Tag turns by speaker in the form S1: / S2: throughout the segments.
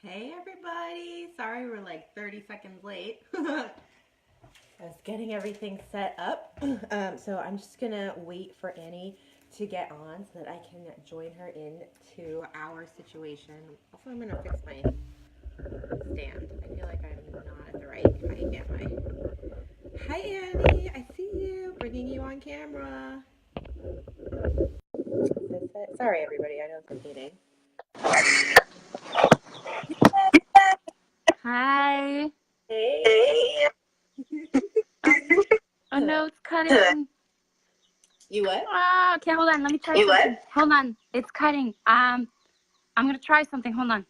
S1: Hey everybody! Sorry we're like 30 seconds late. I was getting everything set up. So I'm just gonna wait for Annie to get on so that I can join her into our situation. Also, I'm gonna fix my stand. I feel like I'm not at the right height. Am I? Hi Annie! I see you! Bringing you on camera. Is this it? Sorry everybody, I know it's competing.
S2: Hi.
S1: Hey!
S2: Oh no, it's cutting.
S1: You what?
S2: Ah, okay, hold on. Let me try
S1: You
S2: something.
S1: what?
S2: Hold on. It's cutting. I'm gonna try something. Hold on.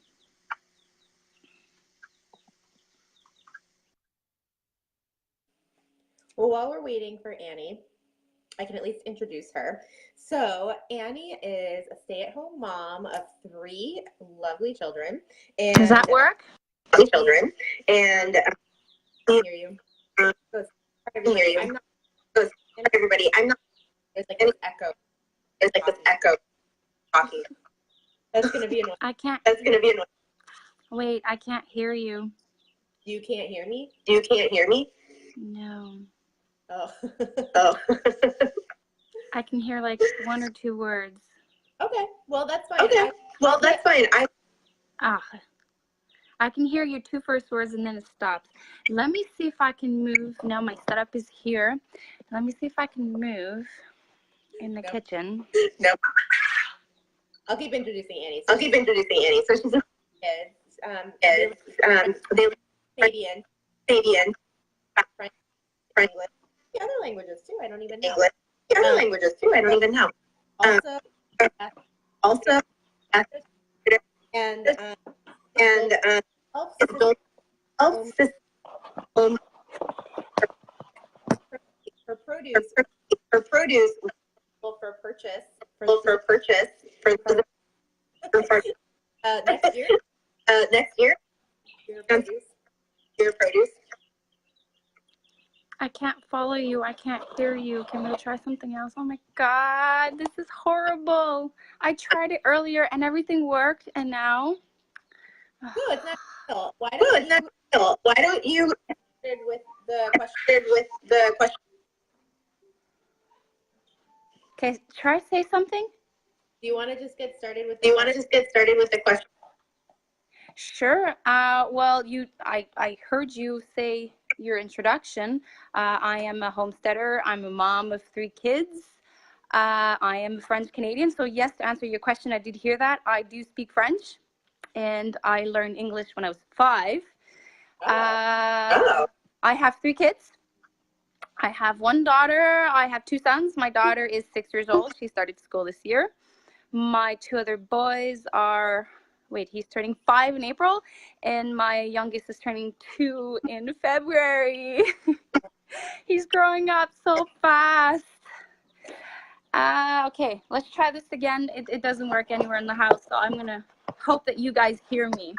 S1: Well, while we're waiting for Annie, I can at least introduce her. So, Annie is a stay-at-home mom of three lovely children. And
S2: Does that work?
S1: lovely children. And I hear you. So, everybody, I'm not. Everybody, I'm not. There's like this echo. There's like this echo talking. That's gonna be annoying.
S2: I can't.
S1: That's gonna be annoying.
S2: Wait, I can't hear you.
S1: You can't hear me? You can't hear me?
S2: No.
S1: Oh. Oh.
S2: I can hear like one or two words.
S1: Okay. Well, that's fine. Okay. Well, that's fine.
S2: I can hear your two first words and then it stops. Let me see if I can move. Now my setup is here. Let me see if I can move in the kitchen.
S1: No. I'll keep introducing Annie. So she's kids. They Canadian, French, English. The other languages too. I don't even know. Also, also, and health system for produce for purchase next year. Your produce.
S2: I can't follow you. I can't hear you. Can we try something else? Oh my God, this is horrible. I tried it earlier and everything worked, and now.
S1: No, it's not real. Why don't you start with the question?
S2: Okay, try say something.
S1: Do you want to just get started with the question?
S2: Sure. Well, I heard you say your introduction. I am a homesteader. I'm a mom of three kids. I am French Canadian. So yes, to answer your question, I did hear that. I do speak French, and I learned English when I was 5. I have 3 kids. I have 1 daughter. I have 2 sons. My daughter is 6 years old. She started school this year. My 2 other boys are, he's turning 5 in April, and my youngest is turning 2 in February. He's growing up so fast. Okay, let's try this again. It doesn't work anywhere in the house, so I'm gonna hope that you guys hear me.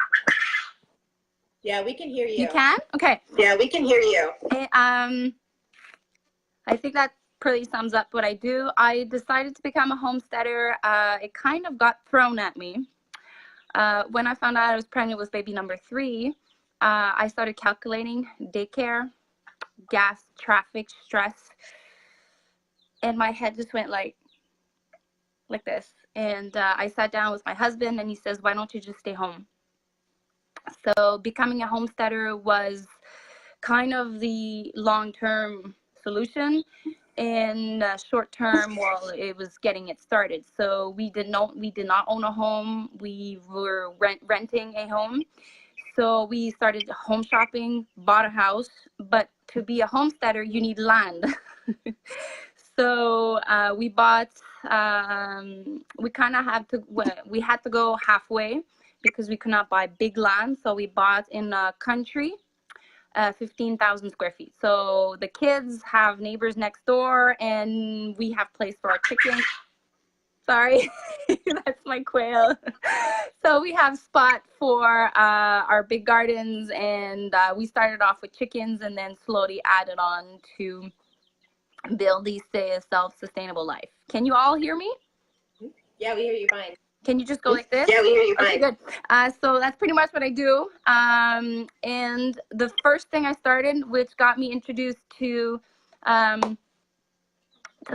S1: Yeah, we can hear you.
S2: You can? Okay.
S1: Yeah, we can hear you.
S2: I think that pretty sums up what I do. I decided to become a homesteader. It kind of got thrown at me. When I found out I was pregnant with baby number 3, I started calculating daycare, gas, traffic, stress, and my head just went like this. And I sat down with my husband, and he says, why don't you just stay home? So becoming a homesteader was kind of the long-term solution. In short term, well, it was getting it started. So we did not own a home. We were renting a home. So we started home shopping, bought a house. But to be a homesteader, you need land. So we bought. We kind of had to go halfway because we could not buy big land. So we bought in a country. 15,000 square feet. So the kids have neighbors next door, and we have place for our chickens. Sorry, that's my quail. So we have spot for our big gardens, and we started off with chickens and then slowly added on to build these self-sustainable life. Can you all hear me?
S1: Yeah, we hear you fine.
S2: Can you just go like this?
S3: Yeah, we hear you fine.
S2: Okay, good. So that's pretty much what I do. And the first thing I started, which got me introduced to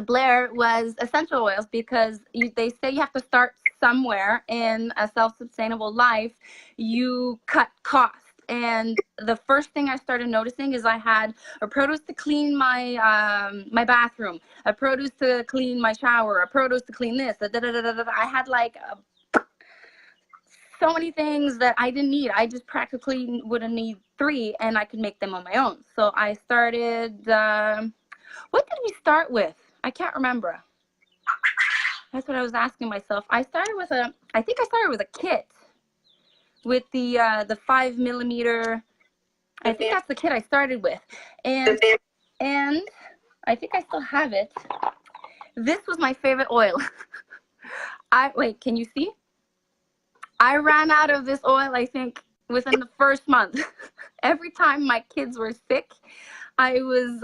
S2: Blair, was essential oils, because they say you have to start somewhere in a self-sustainable life. You cut costs. And the first thing I started noticing is I had a produce to clean my my bathroom, a produce to clean my shower, a produce to clean this. I had like so many things that I didn't need. I just practically wouldn't need 3, and I could make them on my own. So I started. What did we start with? I can't remember. That's what I was asking myself. I started with I think I started with a kit with the 5mm. I think that's the kit I started with, and I think I still have it. This was my favorite oil. Wait, can you see? I ran out of this oil, I think, within the first month. Every time my kids were sick, I was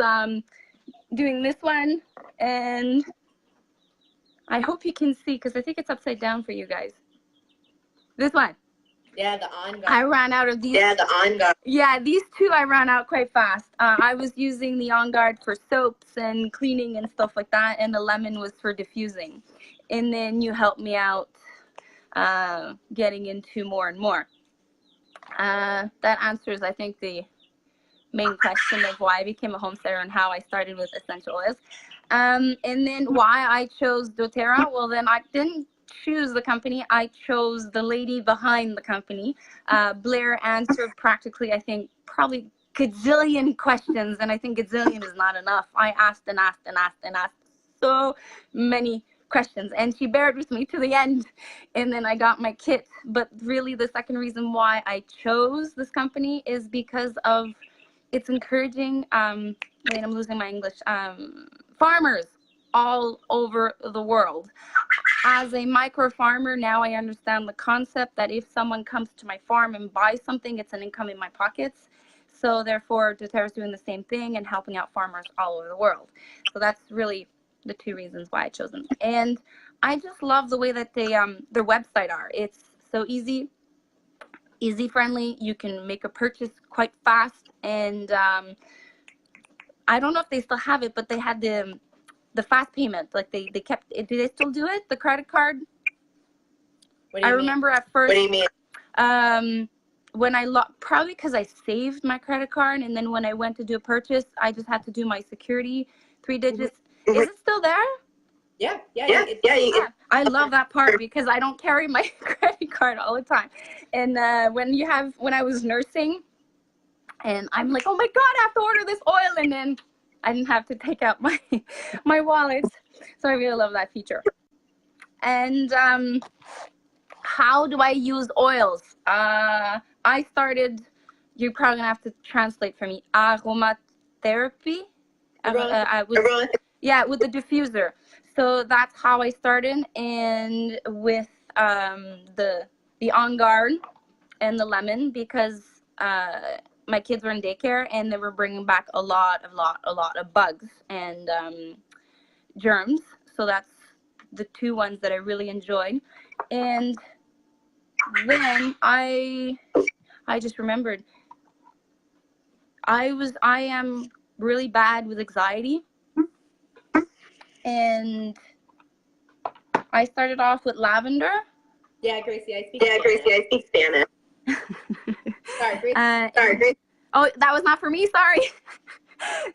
S2: doing this one, and I hope you can see, because I think it's upside down for you guys. This one.
S1: Yeah, the On Guard.
S2: I ran out of these.
S3: Yeah, the On Guard.
S2: Yeah, these 2 I ran out quite fast. I was using the On Guard for soaps and cleaning and stuff like that, and the lemon was for diffusing. And then you helped me out getting into more and more. That answers, I think, the main question of why I became a homesteader and how I started with essential oils. And then why I chose doTERRA. Well, then I didn't choose the company. I chose the lady behind the company. Blair answered practically, I think, probably gazillion questions, and I think gazillion is not enough. I asked and asked and asked and asked so many questions, and she bared with me to the end, and then I got my kit. But really, the second reason why I chose this company is because of it's encouraging, wait, I'm losing my English, farmers all over the world. As a micro farmer, now I understand the concept that if someone comes to my farm and buys something, it's an income in my pockets. So therefore, doTERRA is doing the same thing and helping out farmers all over the world. So that's really the 2 reasons why I chose them. And I just love the way that they their website are. It's so easy friendly. You can make a purchase quite fast, and I don't know if they still have it, but they had the fast payment. Like they kept it. Do they still do it? The credit card?
S1: What do you mean?
S2: Remember at first.
S3: What do you mean?
S2: When I probably because I saved my credit card, and then when I went to do a purchase, I just had to do my security 3 digits.
S3: Mm-hmm.
S2: Is it still there?
S1: Yeah.
S2: I love that part because I don't carry my credit card all the time. And when I was nursing, and I'm like, oh my God, I have to order this oil, and then I didn't have to take out my wallet. So I really love that feature. And how do I use oils? I started, you're probably gonna have to translate for me, aromatherapy. With the diffuser. So that's how I started, and with the On Guard and the lemon, because my kids were in daycare and they were bringing back a lot of bugs and germs. So that's the 2 ones that I really enjoyed. And then I just remembered I am really bad with anxiety, and I started off with lavender.
S1: Yeah, Gracie, I speak
S3: Spanish.
S1: Sorry, Gracie.
S2: Oh, that was not for me. Sorry.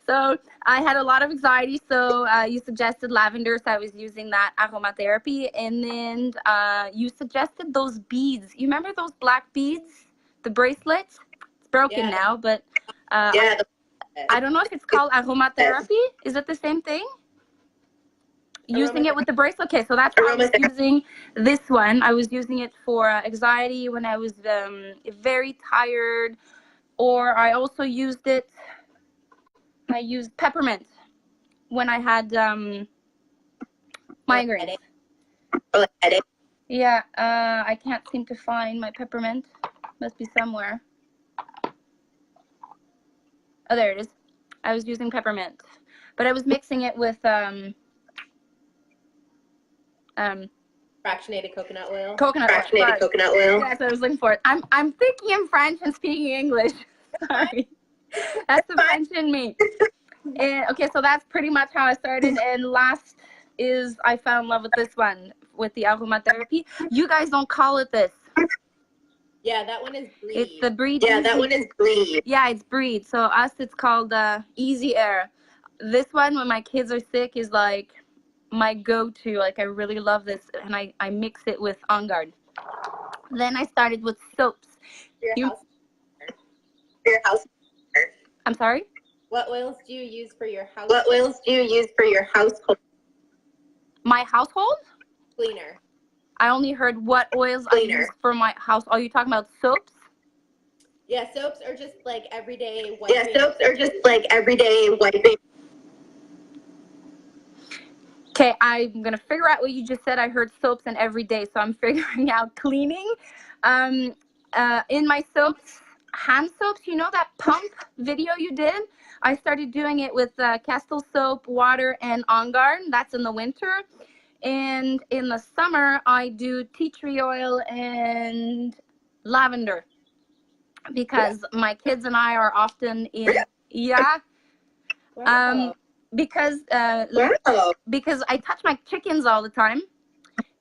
S2: So I had a lot of anxiety. So you suggested lavender, so I was using that aromatherapy, and then you suggested those beads. You remember those black beads, the bracelets? It's broken now, but I don't know if it's called aromatherapy. Is it the same thing? Using it with the bracelet. Okay, so that's why I was using this one. I was using it for anxiety when I was very tired, or I also used it. I used peppermint when I had migraines. Yeah, I can't seem to find my peppermint. Must be somewhere. Oh, there it is. I was using peppermint, but I was mixing it with
S1: Fractionated coconut oil.
S2: Coconut oil.
S3: Fractionated
S2: Sorry.
S3: coconut oil.
S2: Yes, I was looking for it. I'm thinking in French and speaking English. Sorry. That's the French in me. And okay, so that's pretty much how I started. And last is I fell in love with this one, with the aromatherapy. You guys don't call it this.
S1: Yeah, that one is breed.
S2: It's the breed.
S3: Yeah,
S2: Easy.
S3: that one is breed.
S2: Yeah, it's breed. So us, it's called Easy Air. This one, when my kids are sick, is like my go-to. Like, I really love this, and I mix it with On Guard. Then I started with soaps.
S1: Your house.
S2: I'm sorry?
S1: What oils do you use for your house?
S3: What oils do you use for your household?
S2: My household?
S1: Cleaner.
S2: I only heard what oils I use for my house. Are you talking about soaps?
S1: Yeah, soaps are just like everyday wiping.
S3: Yeah, soaps are just like everyday wiping.
S2: Okay, I'm going to figure out what you just said. I heard soaps and everyday, so I'm figuring out cleaning. In my soaps, hand soaps, you know that pump video you did? I started doing it with Castile soap, water, and On Guard. That's in the winter. And in the summer, I do tea tree oil and lavender because my kids and I are often in,
S1: Wow.
S2: because I touch my chickens all the time,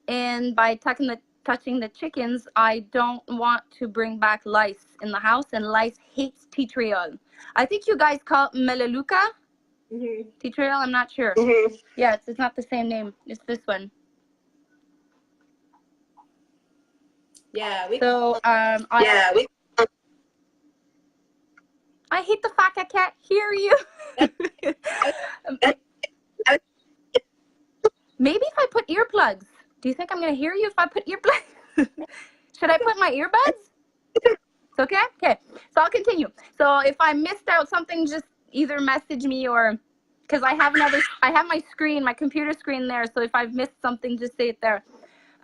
S2: and by touching the chickens, I don't want to bring back lice in the house, and lice hates tea tree oil. I think you guys call it Melaleuca. Tea tree oil, I'm not sure. Yeah, it's not the same name. It's this one.
S1: Yeah,
S2: I hate the fact I can't hear you. Maybe if I put earplugs. Do you think I'm going to hear you if I put earplugs? Should I put my earbuds? It's okay? Okay. So I'll continue. So if I missed out something, just either message me or, because I have my screen, my computer screen there. So if I've missed something, just say it there.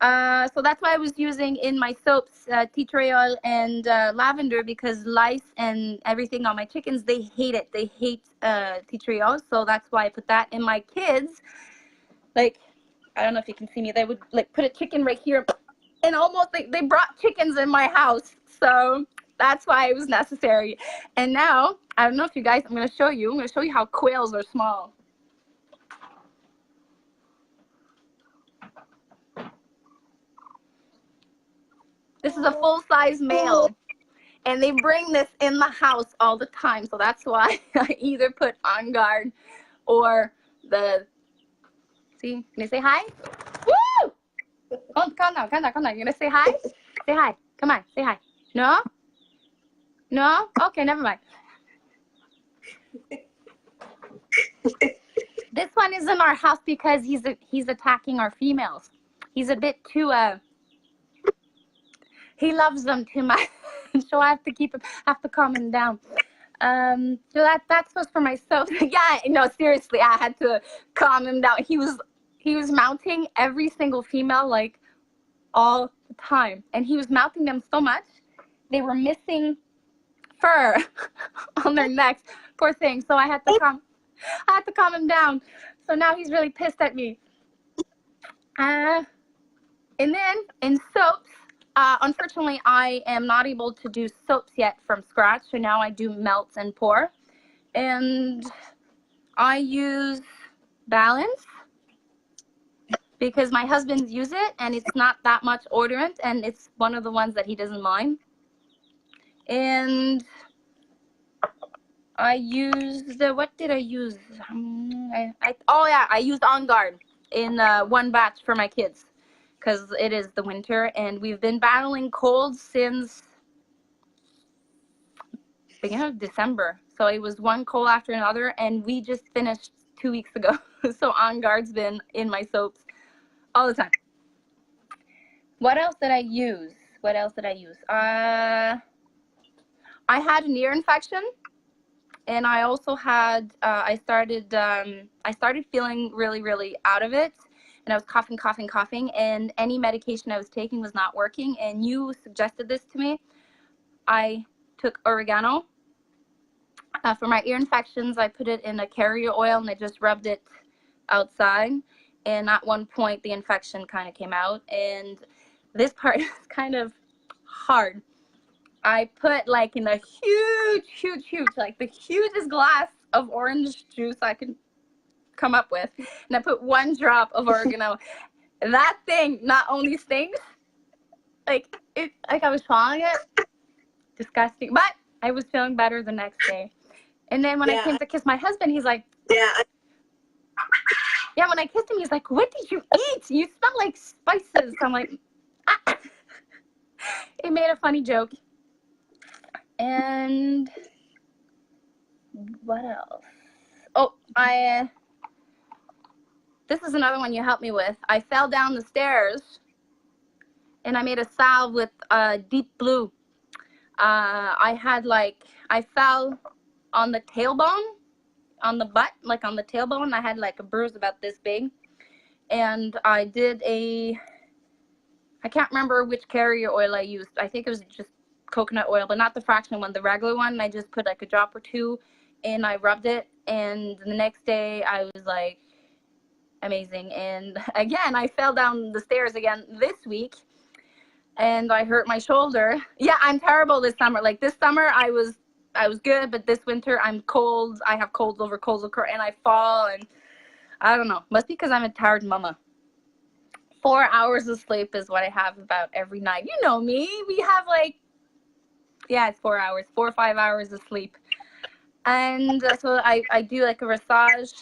S2: So that's why I was using in my soaps tea tree oil and lavender, because lice and everything on my chickens, they hate it. They hate tea tree oil. So that's why I put that. In my kids, like, I don't know if you can see me, they would like put a chicken right here, and almost they brought chickens in my house. So that's why it was necessary. And now, I don't know if you guys, I'm going to show you how quails are small. This is a full-size male, and they bring this in the house all the time. So that's why I either put On Guard or the, see, can you say hi? Woo! Oh, calm down. You're going to say hi? Say hi. Come on, say hi. No? No? Okay, never mind. This one is in our house because he's attacking our females. He's a bit too, he loves them too much. So I have to calm him down. So that's what's for my soap. Yeah, no, seriously, I had to calm him down. He was mounting every single female like all the time, and he was mounting them so much they were missing fur on their necks. Poor thing. So I had to calm him down. So now he's really pissed at me. And then in soaps, unfortunately, I am not able to do soaps yet from scratch. So now I do melts and pour. And I use Balance because my husband's use it, and it's not that much odorant, and it's one of the ones that he doesn't mind. And I used, what did I use? I used On Guard in one batch for my kids because it is the winter, and we've been battling colds since beginning of December. So it was one cold after another, and we just finished 2 weeks ago. So On Guard's been in my soaps all the time. What else did I use? I had an ear infection, and I also had I started feeling really, really out of it, and I was coughing, and any medication I was taking was not working. And you suggested this to me. I took oregano for my ear infections. I put it in a carrier oil, and I just rubbed it outside, and at one point the infection kind of came out, and this part is kind of hard. I put like in a huge, like the hugest glass of orange juice I can come up with, and I put 1 drop of oregano. That thing not only stings, like I was swallowing it, disgusting, but I was feeling better the next day. And then when I came to kiss my husband, he's like, yeah, when I kissed him, he's like, what did you eat? You smell like spices. I'm like, ah. He made a funny joke. And what else? Oh, this is another one you helped me with. I fell down the stairs and I made a salve with deep blue. I fell on the tailbone, on the butt, like on the tailbone. I had like a bruise about this big. And I did I can't remember which carrier oil I used. I think it was just coconut oil, but not the fraction one, the regular one. I just put like a drop or 2 and I rubbed it. And the next day I was like, amazing. And again, I fell down the stairs again this week and I hurt my shoulder. Yeah, I'm terrible this summer. Like this summer I was good, but this winter I'm cold. I have colds over colds and I fall, and I don't know. Must be because I'm a tired mama. 4 hours of sleep is what I have about every night. You know me. We have like, yeah, it's 4 hours, 4 or 5 hours of sleep. And so I do like a massage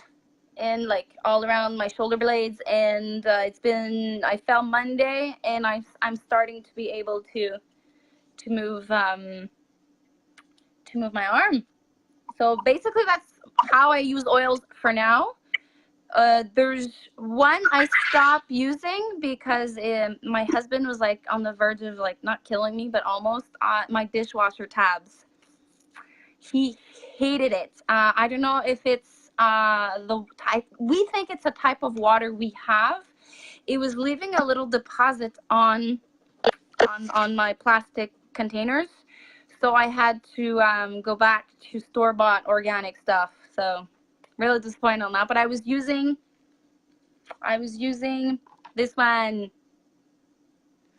S2: and like all around my shoulder blades. And I fell Monday, and I'm starting to be able to move my arm. So basically that's how I use oils for now. There's one I stopped using because my husband was like on the verge of like not killing me, but almost. My dishwasher tabs. He hated it. I don't know if it's the type. We think it's a type of water we have. It was leaving a little deposit on my plastic containers, so I had to go back to store-bought organic stuff. So really disappointed on that. But I was using this one.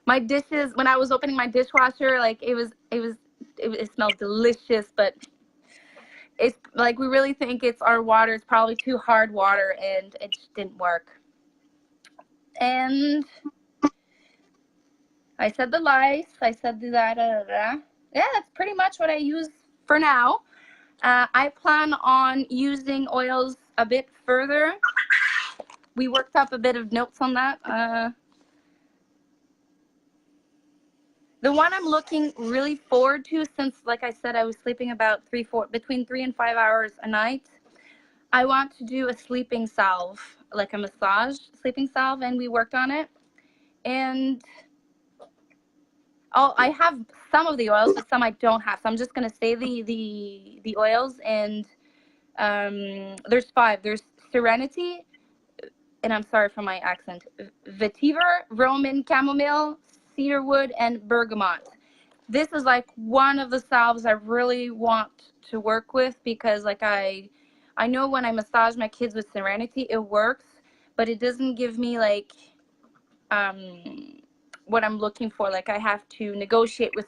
S2: My dishes, when I was opening my dishwasher, like it smelled delicious, but it's like we really think it's our water. It's probably too hard water, and it just didn't work. And I said the lice. I said the da. Yeah, that's pretty much what I use for now. I plan on using oils a bit further. We worked up a bit of notes on that. The one I'm looking really forward to, since, like I said, I was sleeping about between 3 and 5 hours a night. I want to do a sleeping salve, like a massage sleeping salve, and we worked on it. And I have some of the oils, but some I don't have. So I'm just gonna say the oils, and there's 5. There's Serenity, and I'm sorry for my accent. Vetiver, Roman chamomile, cedarwood, and bergamot. This is like one of the salves I really want to work with, because like I know when I massage my kids with Serenity, it works, but it doesn't give me like what I'm looking for. Like I have to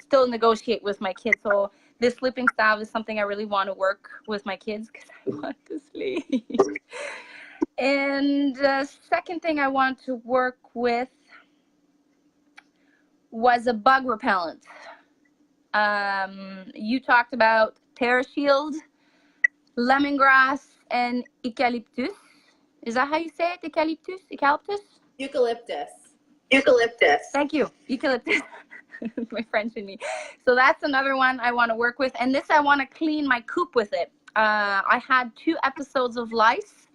S2: still negotiate with my kids. So this sleeping salve is something I really want to work with my kids, because I want to sleep. And the second thing I want to work with was a bug repellent. You talked about TerraShield, lemongrass, and eucalyptus. Is that how you say it? Eucalyptus?
S1: Eucalyptus.
S2: Thank you. Eucalyptus. My French in me. So that's another one I want to work with. And this, I want to clean my coop with it. I had 2 episodes of lice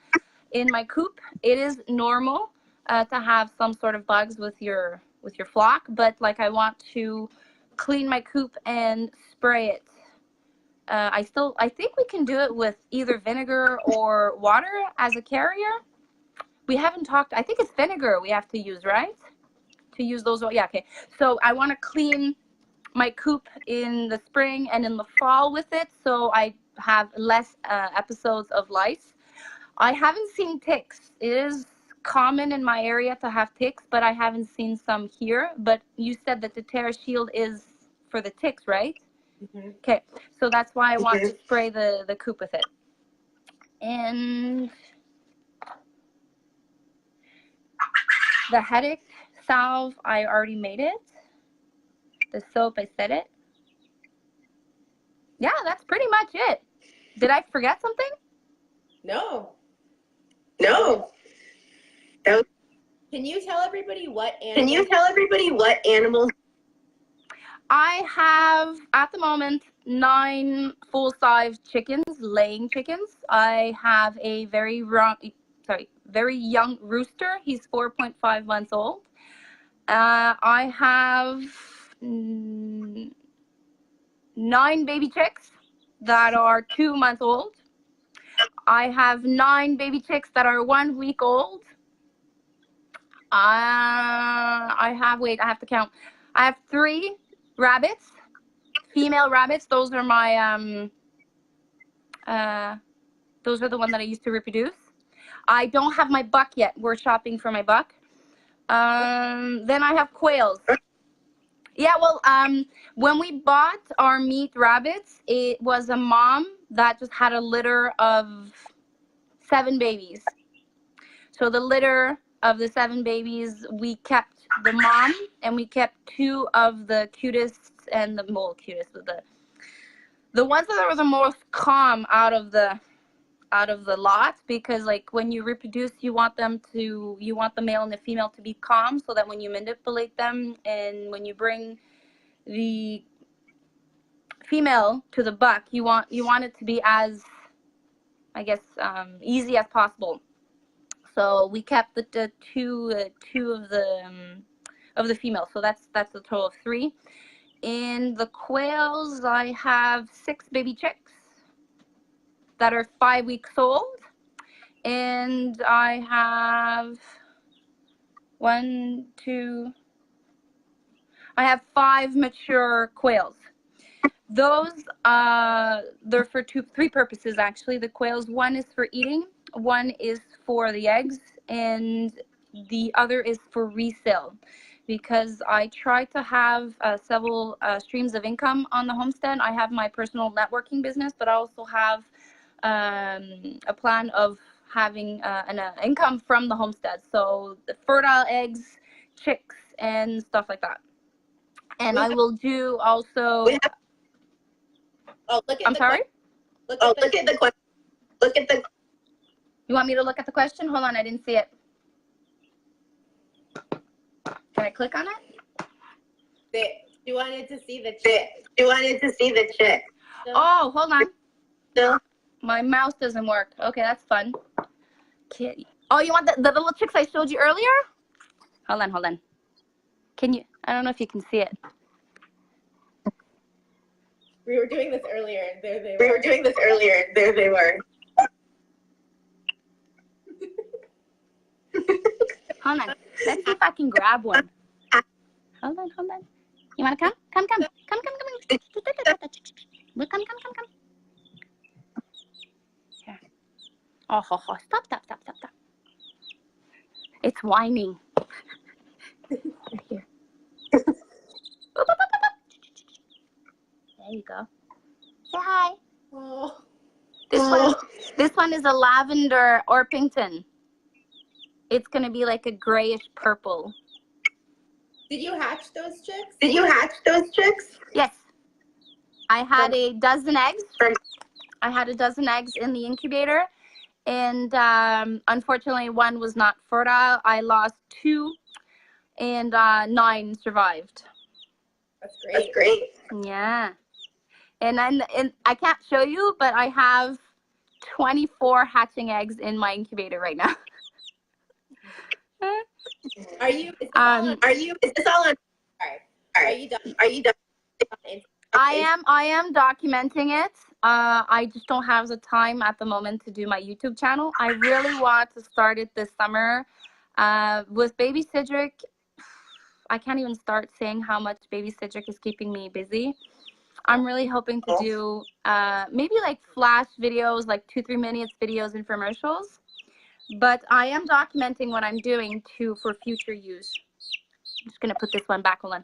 S2: in my coop. It is normal to have some sort of bugs with your flock, but like I want to clean my coop and spray it. I think we can do it with either vinegar or water as a carrier. We haven't talked. I think it's vinegar we have to use, right? To use those. Yeah, okay. So I want to clean my coop in the spring and in the fall with it, so I have less episodes of lice. I haven't seen ticks. It is common in my area to have ticks, but I haven't seen some here. But you said that the doTERRA Shield is for the ticks, right? Okay, so that's why I want to spray the coop with it. And the headache salve, I already made it. The soap, I said it. Yeah, that's pretty much it. Did I forget something?
S1: No.
S3: No.
S1: Can you tell everybody what animals?
S3: Can you tell everybody what animals?
S2: I have, at the moment, 9 full-size chickens, laying chickens. I have a very young rooster. He's 4.5 months old. I have 9 baby chicks that are 2 months old. I have 9 baby chicks that are 1 week old. I have to count. I have 3 rabbits, female rabbits. Those are my, those are the ones that I used to reproduce. I don't have my buck yet. We're shopping for my buck. Then I have quails. Yeah, well, when we bought our meat rabbits, it was a mom that just had a litter of 7 babies. So the litter of the 7 babies, we kept the mom, and we kept 2 of the cutest and the more cutest, the ones that were the most calm out of the lot, because like when you reproduce, you want the male and the female to be calm, so that when you manipulate them and when you bring the female to the buck, you want it to be as, I guess, easy as possible. So we kept the 2 of the females. So that's a total of 3. In the quails, I have 6 baby chicks that are 5 weeks old, and I have 5 mature quails. Those they're for 3 purposes actually. The quails, one is for eating, one is for the eggs, and the other is for resale, because I try to have several streams of income on the homestead. I have my personal networking business, but I also have a plan of having an income from the homestead. So the fertile eggs, chicks, and stuff like that. And I will do also. I'm sorry?
S3: Look at the question. Look at the.
S2: You want me to look at the question? Hold on, I didn't see it. Can I click on it?
S1: You wanted to see the chick.
S3: You wanted to see the chick.
S2: Oh, hold on.
S3: No.
S2: My mouse doesn't work. Okay, that's fun. Kitty. Oh, you want the little chicks I showed you earlier? Hold on. Can you? I don't know if you can see it.
S1: We were doing this earlier, and there they were.
S3: We were doing this earlier, and there they were.
S2: Hold on. Let's see if I can grab one. Hold on. You want to come? Come. Well, come. Here. Oh, stop. It's whining. Right here. There you go. Say hi.
S1: Oh.
S2: This one is a lavender Orpington. It's going to be like a grayish purple.
S1: Did you hatch those chicks?
S2: Yes. I had a dozen eggs. In the incubator. And unfortunately, one was not fertile. I lost 2, and 9 survived.
S1: That's great.
S2: Yeah. And I can't show you, but I have 24 hatching eggs in my incubator right now.
S1: Are you? Is this all on? Are you done?
S2: I am documenting it. I just don't have the time at the moment to do my YouTube channel. I really want to start it this summer. With baby Cedric, I can't even start saying how much baby Cedric is keeping me busy. I'm really hoping to do maybe like flash videos, like 2-3 minutes videos, infomercials. but I am documenting what I'm doing for future use. I'm just gonna put this one back on.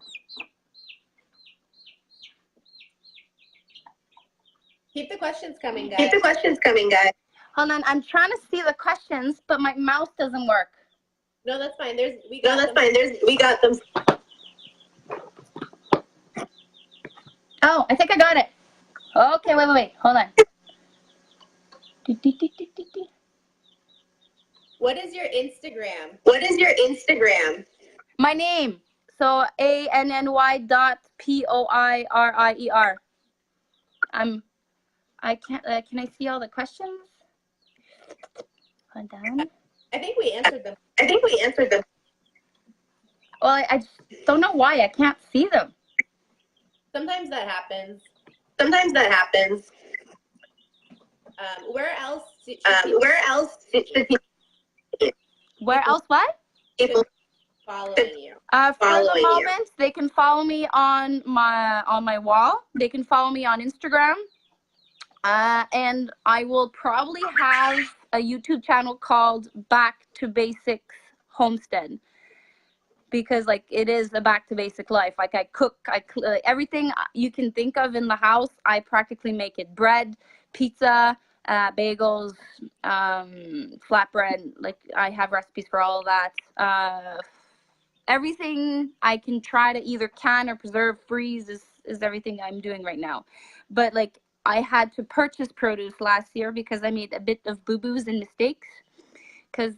S1: Keep the questions coming, guys.
S3: Keep the questions coming, guys.
S2: Hold on, I'm trying to see the questions, but my mouse doesn't work.
S1: No, that's fine. We
S3: No, that's fine. We got them.
S2: Oh, I think I got it. Okay, wait. Hold on.
S1: What is your Instagram?
S3: What is your Instagram?
S2: My name. So ANNY.POIRIER. I can't. Can I see all the questions? Hold on.
S1: I think we answered them.
S2: Well, I just don't know why I can't see them.
S1: Sometimes that happens. Where else?
S2: Where else? What?
S3: People
S1: Following you.
S2: For the
S3: Following you.
S2: moment, they can follow me on my wall. They can follow me on Instagram, and I will probably have a YouTube channel called Back to Basics Homestead, because like it is a back to basic life. Like I cook, everything you can think of in the house, I practically make it. Bread, pizza, bagels, flatbread. Like I have recipes for all of that. Everything I can try to either can or preserve, freeze is everything I'm doing right now. But like I had to purchase produce last year because I made a bit of boo-boos and mistakes, because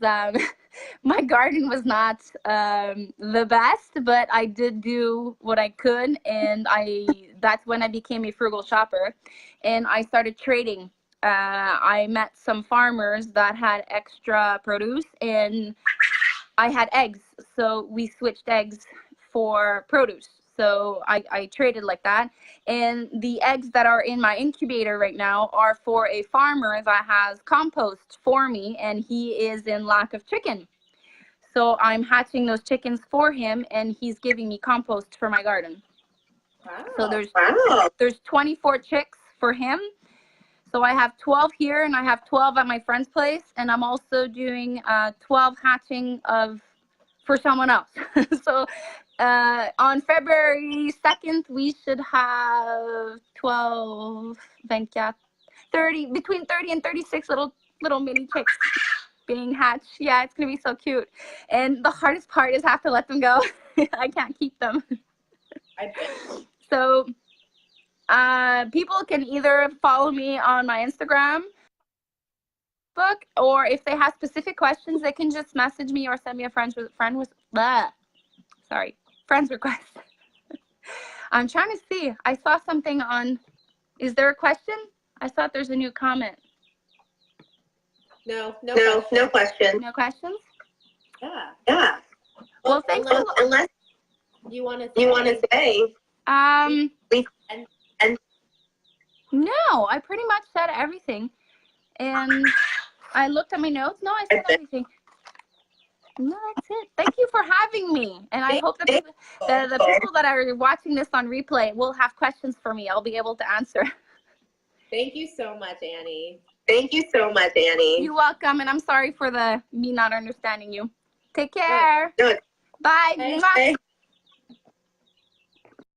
S2: my garden was not the best, but I did do what I could, and that's when I became a frugal shopper, and I started trading. I met some farmers that had extra produce, and I had eggs, so we switched eggs for produce. So I traded like that. And the eggs that are in my incubator right now are for a farmer that has compost for me, and he is in lack of chicken. So I'm hatching those chickens for him, and he's giving me compost for my garden.
S1: Wow.
S2: So there's 24 chicks for him. So I have 12 here, and I have 12 at my friend's place, and I'm also doing 12 hatching for someone else. So on February 2nd, we should have 12, 30, between 30 and 36 little mini chicks being hatched. Yeah, it's going to be so cute. And the hardest part is I have to let them go. I can't keep them.
S1: I bet.
S2: So people can either follow me on my Instagram, book, or if they have specific questions, they can just message me or send me a friend request. I'm trying to see. I saw something on. Is there a question? I thought there's a new comment.
S1: No
S3: question.
S2: No questions?
S3: Yeah.
S2: Well, thank you.
S3: Unless
S1: you want to
S3: say.
S2: No, I pretty much said everything. And I looked at my notes. No, I said everything. No, that's it. Thank you for having me. And I hope that the people that are watching this on replay will have questions for me. I'll be able to answer.
S1: Thank you so much, Annie.
S2: You're welcome. And I'm sorry for me not understanding you. Take care.
S3: No.
S2: Bye.
S1: Bye.
S2: Mwah.